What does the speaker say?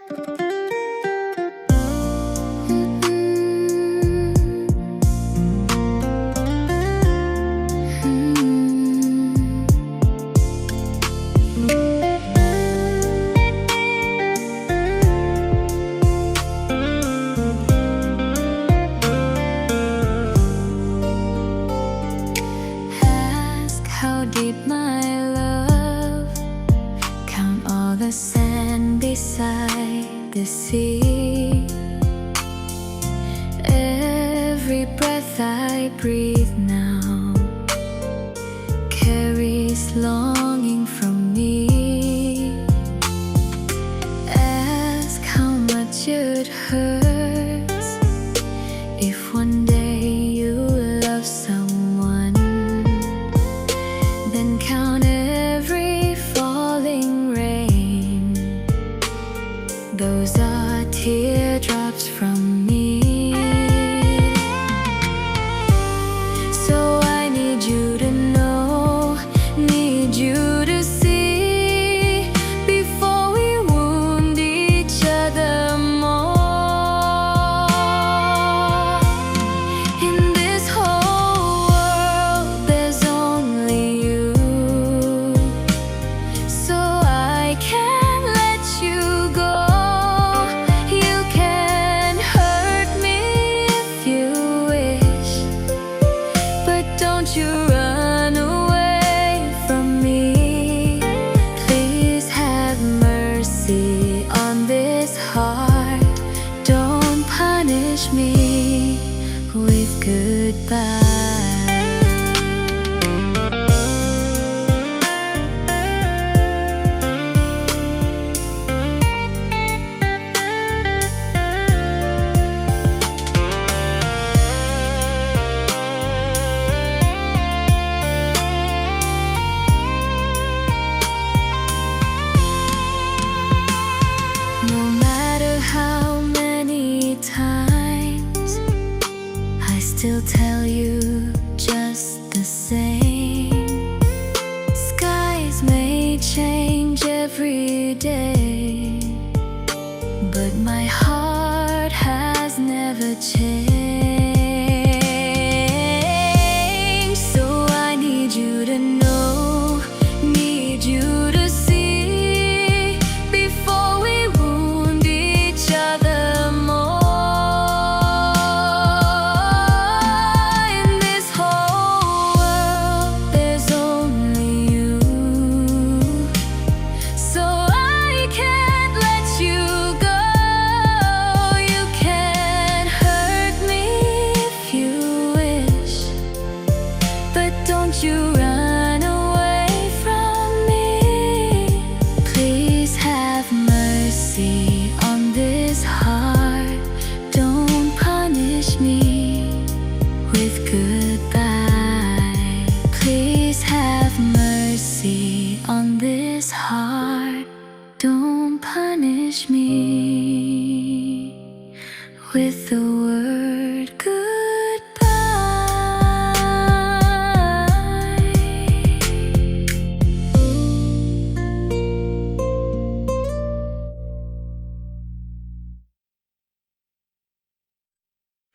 How deep my love, count all the sand beside the sea. Every breath I breathe now carries longing from me. Ask how much it hurts if one day you love someone. Then count every falling rain. Those are teardrops from me. So I need you to know, need you to see, before we wound each other more. In this whole world, there's only you, so I can't let you go. You can hurt me if you wish, but don't you run away from me. Please have mercy on this heart. Don't punish me with goodbye. No matter how many times I still tell you just the same. Skies may change every day, but my heart has never changed. So I need you to know, need you to see, before we wound each other more. In this whole world, there's only you, so I can't let you go. You can hurt me if you wish, but don't you run away from me. Please have mercy on this heart. Don't punish me with goodbye. Please have mercy on this heart. Don't punish me with the